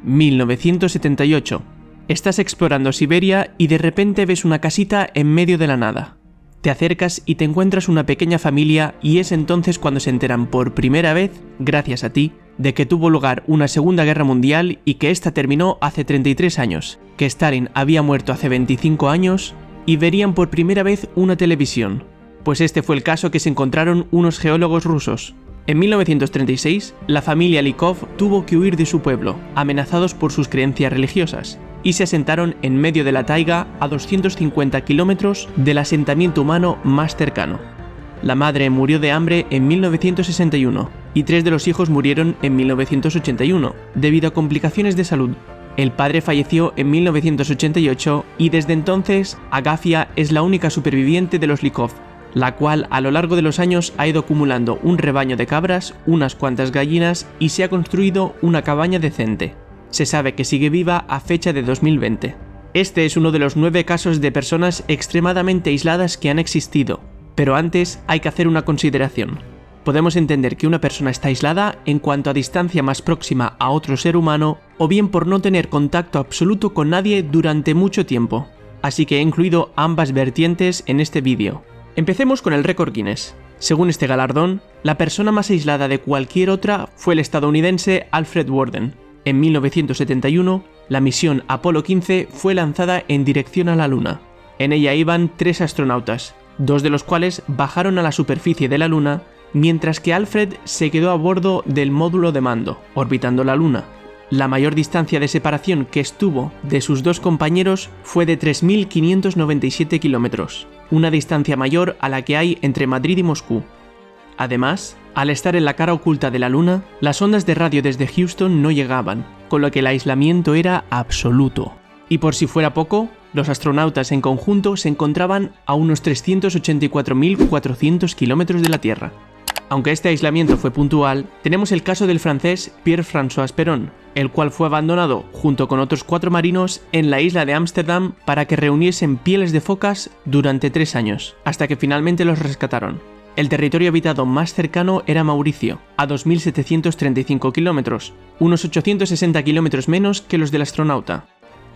1978. Estás explorando Siberia y de repente ves una casita en medio de la nada. Te acercas y te encuentras una pequeña familia y es entonces cuando se enteran por primera vez, gracias a ti, de que tuvo lugar una Segunda Guerra Mundial y que esta terminó hace 33 años, que Stalin había muerto hace 25 años y verían por primera vez una televisión. Pues este fue el caso que se encontraron unos geólogos rusos. En 1936, la familia Likov tuvo que huir de su pueblo, amenazados por sus creencias religiosas, y se asentaron en medio de la taiga a 250 kilómetros del asentamiento humano más cercano. La madre murió de hambre en 1961 y 3 de los hijos murieron en 1981 debido a complicaciones de salud. El padre falleció en 1988 y desde entonces Agafia es la única superviviente de los Likov, la cual a lo largo de los años ha ido acumulando un rebaño de cabras, unas cuantas gallinas y se ha construido una cabaña decente. Se sabe que sigue viva a fecha de 2020. Este es uno de los 9 casos de personas extremadamente aisladas que han existido, pero antes hay que hacer una consideración. Podemos entender que una persona está aislada en cuanto a distancia más próxima a otro ser humano o bien por no tener contacto absoluto con nadie durante mucho tiempo. Así que he incluido ambas vertientes en este vídeo. Empecemos con el récord Guinness. Según este galardón, la persona más aislada de cualquier otra fue el estadounidense Alfred Worden. En 1971, la misión Apolo 15 fue lanzada en dirección a la Luna. En ella iban 3 astronautas, 2 de los cuales bajaron a la superficie de la Luna, mientras que Alfred se quedó a bordo del módulo de mando, orbitando la Luna. La mayor distancia de separación que estuvo de sus 2 compañeros fue de 3.597 kilómetros, una distancia mayor a la que hay entre Madrid y Moscú. Además, al estar en la cara oculta de la Luna, las ondas de radio desde Houston no llegaban, con lo que el aislamiento era absoluto. Y por si fuera poco, los astronautas en conjunto se encontraban a unos 384.400 kilómetros de la Tierra. Aunque este aislamiento fue puntual, tenemos el caso del francés Pierre-François Peron, el cual fue abandonado junto con otros 4 marinos en la isla de Ámsterdam para que reuniesen pieles de focas durante 3 años, hasta que finalmente los rescataron. El territorio habitado más cercano era Mauricio, a 2.735 kilómetros, unos 860 kilómetros menos que los del astronauta.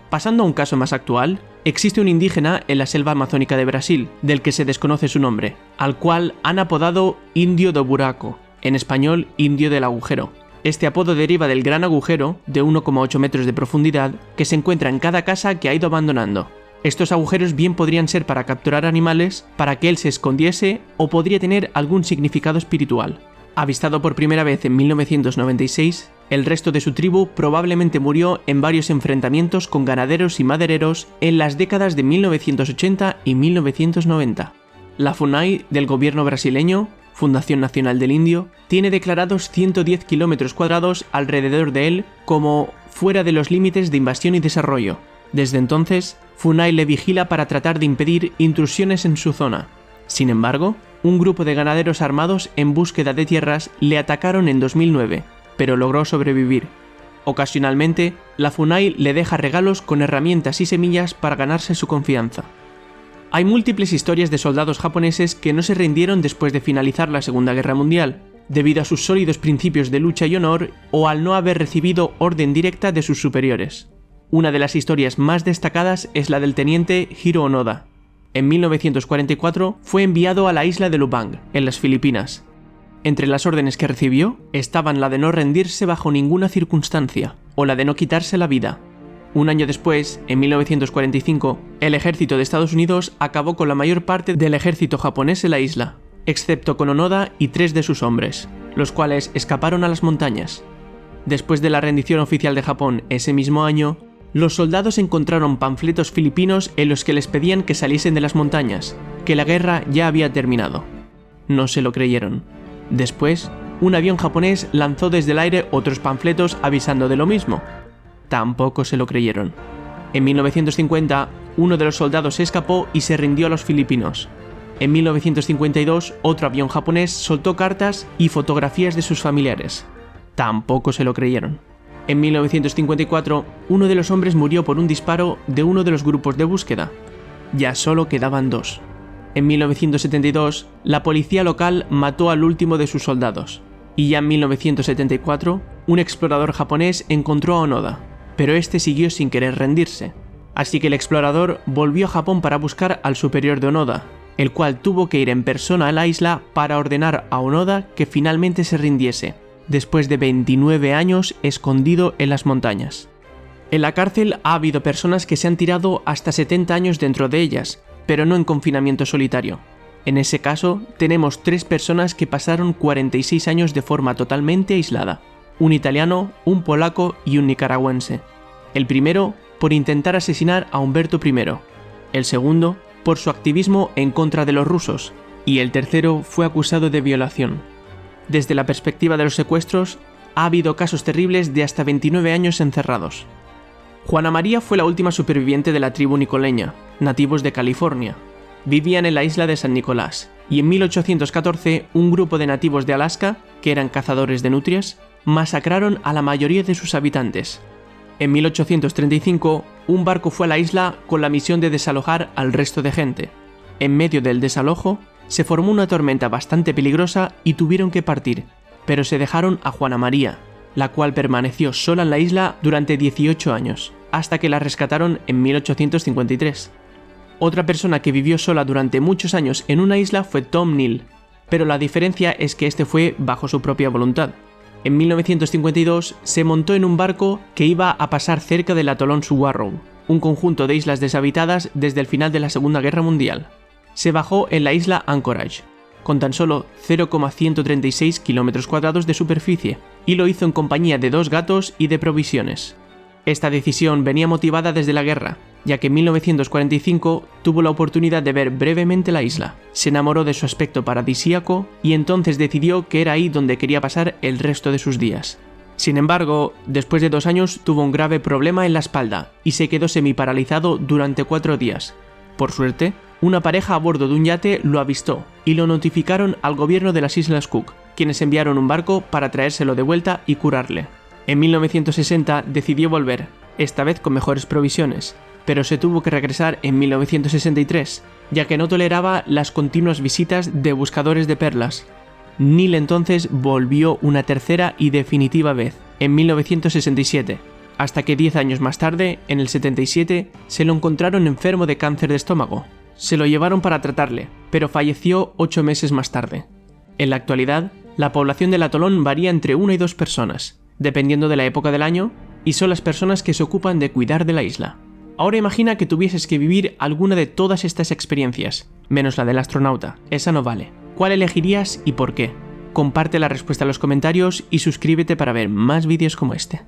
Pasando a un caso más actual, existe un indígena en la selva amazónica de Brasil, del que se desconoce su nombre, al cual han apodado Indio do Buraco, en español Indio del Agujero. Este apodo deriva del gran agujero, de 1,8 metros de profundidad, que se encuentra en cada casa que ha ido abandonando. Estos agujeros bien podrían ser para capturar animales, para que él se escondiese o podría tener algún significado espiritual. Avistado por primera vez en 1996, el resto de su tribu probablemente murió en varios enfrentamientos con ganaderos y madereros en las décadas de 1980 y 1990. La FUNAI del gobierno brasileño, Fundación Nacional del Indio, tiene declarados 110 kilómetros cuadrados alrededor de él como fuera de los límites de invasión y desarrollo. Desde entonces, FUNAI le vigila para tratar de impedir intrusiones en su zona. Sin embargo, un grupo de ganaderos armados en búsqueda de tierras le atacaron en 2009, pero logró sobrevivir. Ocasionalmente, la FUNAI le deja regalos con herramientas y semillas para ganarse su confianza. Hay múltiples historias de soldados japoneses que no se rindieron después de finalizar la Segunda Guerra Mundial, debido a sus sólidos principios de lucha y honor o al no haber recibido orden directa de sus superiores. Una de las historias más destacadas es la del teniente Hiro Onoda. En 1944 fue enviado a la isla de Lubang, en las Filipinas. Entre las órdenes que recibió estaban la de no rendirse bajo ninguna circunstancia, o la de no quitarse la vida. Un año después, en 1945, el ejército de Estados Unidos acabó con la mayor parte del ejército japonés en la isla, excepto con Onoda y 3 de sus hombres, los cuales escaparon a las montañas. Después de la rendición oficial de Japón ese mismo año, los soldados encontraron panfletos filipinos en los que les pedían que saliesen de las montañas, que la guerra ya había terminado. No se lo creyeron. Después, un avión japonés lanzó desde el aire otros panfletos avisando de lo mismo. Tampoco se lo creyeron. En 1950, uno de los soldados se escapó y se rindió a los filipinos. En 1952, otro avión japonés soltó cartas y fotografías de sus familiares. Tampoco se lo creyeron. En 1954, uno de los hombres murió por un disparo de uno de los grupos de búsqueda. Ya solo quedaban 2. En 1972, la policía local mató al último de sus soldados. Y ya en 1974, un explorador japonés encontró a Onoda. pero este siguió sin querer rendirse. Así que el explorador volvió a Japón para buscar al superior de Onoda, el cual tuvo que ir en persona a la isla para ordenar a Onoda que finalmente se rindiese, después de 29 años escondido en las montañas. En la cárcel ha habido personas que se han tirado hasta 70 años dentro de ellas, pero no en confinamiento solitario. En ese caso, tenemos 3 personas que pasaron 46 años de forma totalmente aislada: un italiano, un polaco y un nicaragüense. El primero, por intentar asesinar a Humberto I, el segundo, por su activismo en contra de los rusos, y el tercero fue acusado de violación. Desde la perspectiva de los secuestros, ha habido casos terribles de hasta 29 años encerrados. Juana María fue la última superviviente de la tribu nicoleña, nativos de California. Vivían en la isla de San Nicolás, y en 1814 un grupo de nativos de Alaska, que eran cazadores de nutrias, masacraron a la mayoría de sus habitantes. En 1835, un barco fue a la isla con la misión de desalojar al resto de gente. En medio del desalojo, se formó una tormenta bastante peligrosa y tuvieron que partir, pero se dejaron a Juana María, la cual permaneció sola en la isla durante 18 años, hasta que la rescataron en 1853. Otra persona que vivió sola durante muchos años en una isla fue Tom Neal, pero la diferencia es que este fue bajo su propia voluntad. En 1952 se montó en un barco que iba a pasar cerca del atolón Suwarrow, un conjunto de islas deshabitadas desde el final de la Segunda Guerra Mundial. Se bajó en la isla Anchorage, con tan solo 0,136 km² de superficie, y lo hizo en compañía de 2 gatos y de provisiones. Esta decisión venía motivada desde la guerra, ya que en 1945 tuvo la oportunidad de ver brevemente la isla, se enamoró de su aspecto paradisíaco y entonces decidió que era ahí donde quería pasar el resto de sus días. Sin embargo, después de 2 años tuvo un grave problema en la espalda y se quedó semiparalizado durante 4 días. Por suerte, una pareja a bordo de un yate lo avistó y lo notificaron al gobierno de las Islas Cook, quienes enviaron un barco para traérselo de vuelta y curarle. En 1960 decidió volver, esta vez con mejores provisiones, pero se tuvo que regresar en 1963, ya que no toleraba las continuas visitas de buscadores de perlas. Neal entonces volvió una tercera y definitiva vez, en 1967, hasta que 10 años más tarde, en el 77, se lo encontraron enfermo de cáncer de estómago. Se lo llevaron para tratarle, pero falleció 8 meses más tarde. En la actualidad, la población del atolón varía entre 1 y 2 personas, dependiendo de la época del año, y son las personas que se ocupan de cuidar de la isla. Ahora imagina que tuvieses que vivir alguna de todas estas experiencias, menos la del astronauta, esa no vale. ¿Cuál elegirías y por qué? Comparte la respuesta en los comentarios y suscríbete para ver más vídeos como este.